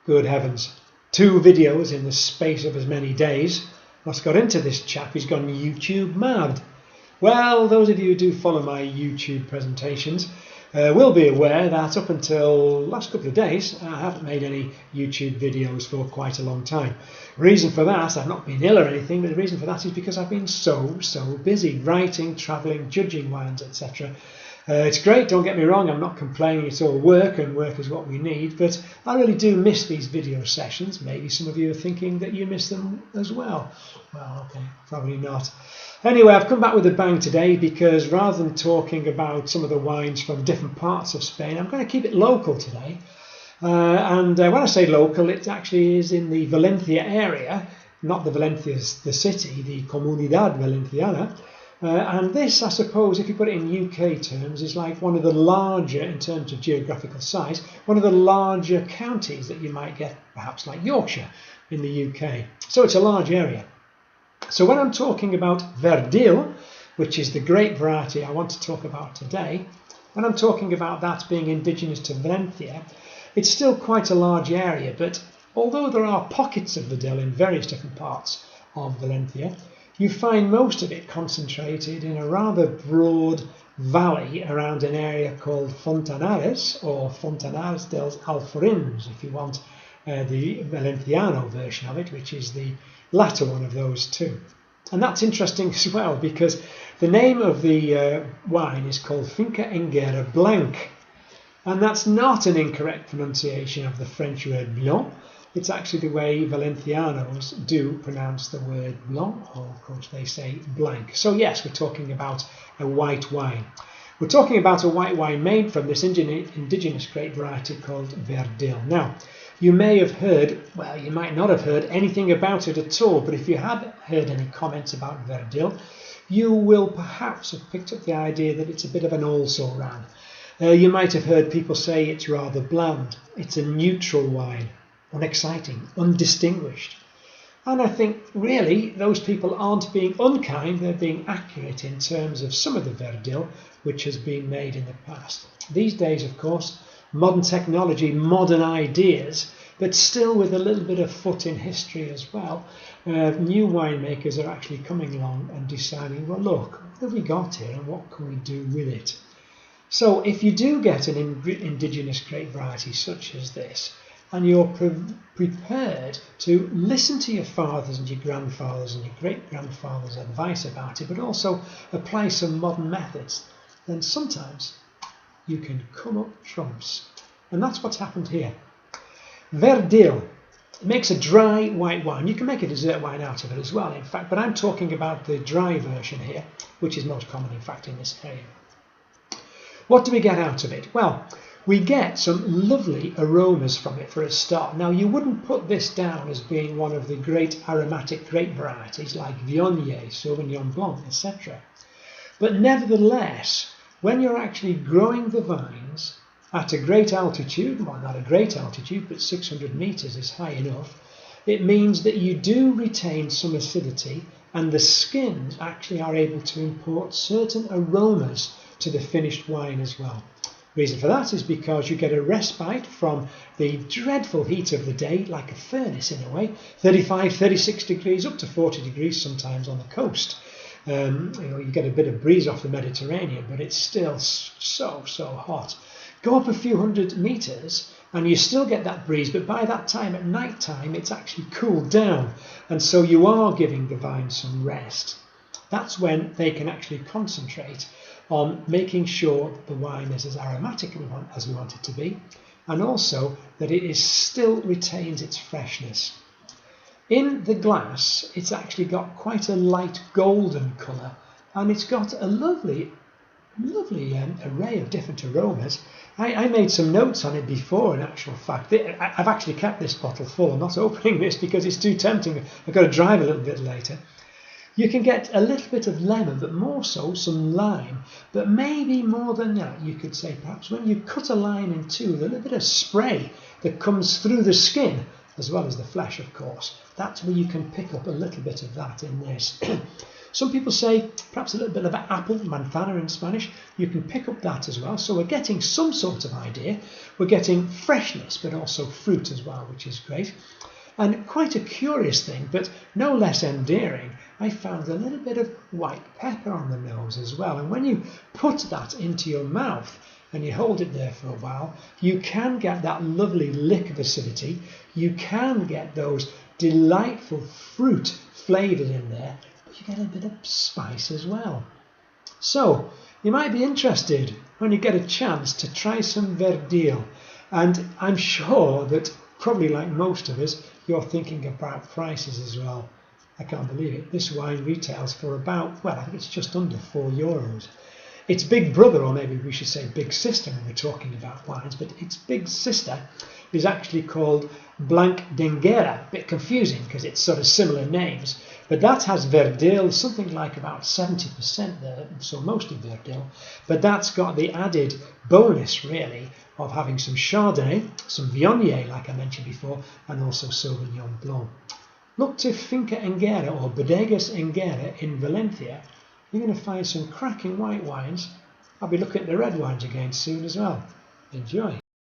Good heavens, 2 videos in the space of as many days. What's got into this chap? He's gone YouTube mad. Well, those of you who do follow my YouTube presentations will be aware that up until the last couple of days I haven't made any YouTube videos for quite a long time. Reason for that, I've not been ill or anything, but the reason for that is because I've been so busy writing, travelling, judging wines, etc. It's great, don't get me wrong, I'm not complaining, it's all work and work is what we need, but I really do miss these video sessions. Maybe some of you are thinking that you miss them as well. Well, okay, probably not. Anyway, I've come back with a bang today because rather than talking about some of the wines from different parts of Spain, I'm going to keep it local today. And when I say local, it actually is in the Valencia area, not the Valencia's the city, the Comunidad Valenciana. And this, I suppose, if you put it in UK terms, is like one of the larger, in terms of geographical size, one of the larger counties that you might get, perhaps like Yorkshire in the UK. So it's a large area. So when I'm talking about Verdil, which is the grape variety I want to talk about today, when I'm talking about that being indigenous to Valencia, it's still quite a large area, but although there are pockets of Verdil in various different parts of Valencia, you find most of it concentrated in a rather broad valley around an area called Fontanales, or Fontanals dels Alforins, if you want the Valenciano version of it, which is the latter one of those two. And that's interesting as well, because the name of the wine is called Finca Enguera Blanc, and that's not an incorrect pronunciation of the French word Blanc. It's actually the way Valencianos do pronounce the word Blanc, or of course they say Blanc. So yes, we're talking about a white wine. We're talking about a white wine made from this indigenous grape variety called Verdil. Now, you may have heard, well, you might not have heard anything about it at all, but if you have heard any comments about Verdil, you will perhaps have picked up the idea that it's a bit of an also-ran. You might have heard people say it's rather bland, it's a neutral wine, unexciting, undistinguished. And I think really those people aren't being unkind, they're being accurate in terms of some of the Verdil which has been made in the past. These days, of course, modern technology, modern ideas, but still with a little bit of foot in history as well. New winemakers are actually coming along and deciding, well, look, what have we got here and what can we do with it? So if you do get an indigenous grape variety such as this, and you're prepared to listen to your fathers and your grandfathers and your great-grandfathers' advice about it, but also apply some modern methods, then sometimes you can come up trumps. And that's what's happened here. Verdil makes a dry white wine. You can make a dessert wine out of it as well, in fact, but I'm talking about the dry version here, which is most common, in fact, in this area. What do we get out of it? Well, we get some lovely aromas from it for a start. Now, you wouldn't put this down as being one of the great aromatic grape varieties like Viognier, Sauvignon Blanc, etc. But nevertheless, when you're actually growing the vines at a great altitude, well, not a great altitude, but 600 meters is high enough, it means that you do retain some acidity, and the skins actually are able to import certain aromas to the finished wine as well. The reason for that is because you get a respite from the dreadful heat of the day, like a furnace in a way, 35, 36 degrees, up to 40 degrees sometimes on the coast. You get a bit of breeze off the Mediterranean, but it's still so hot. Go up a few hundred meters and you still get that breeze, but by that time at night time it's actually cooled down, and so you are giving the vine some rest. That's when they can actually concentrate on making sure that the wine is as aromatic as we want it to be, and also that it still retains its freshness. In the glass, it's actually got quite a light golden colour, and it's got a lovely array of different aromas. I made some notes on it before, in actual fact. I've actually kept this bottle full. I'm not opening this because it's too tempting. I've got to drive a little bit later. You can get a little bit of lemon, but more so some lime. But maybe more than that, you could say perhaps when you cut a lime in two, the little bit of spray that comes through the skin, as well as the flesh, of course, that's where you can pick up a little bit of that in this. Some people say perhaps a little bit of apple, manzana in Spanish. You can pick up that as well. So we're getting some sort of idea. We're getting freshness, but also fruit as well, which is great. And quite a curious thing, but no less endearing, I found a little bit of white pepper on the nose as well. And when you put that into your mouth and you hold it there for a while, you can get that lovely lick of acidity. You can get those delightful fruit flavours in there, but you get a bit of spice as well. So you might be interested when you get a chance to try some Verdil. And I'm sure that probably like most of us, you're thinking about prices as well. I can't believe it. This wine retails for about, well, I think it's just under €4. Its big brother, or maybe we should say big sister when we're talking about wines, but its big sister is actually called Blanc d'Enguera. A bit confusing because it's sort of similar names, but that has Verdil, something like about 70% there, so mostly Verdil, but that's got the added bonus really of having some Chardonnay, some Viognier like I mentioned before, and also Sauvignon Blanc. Look to Finca Enguera or Bodegas Enguera in Valencia. You're going to find some cracking white wines. I'll be looking at the red wines again soon as well. Enjoy.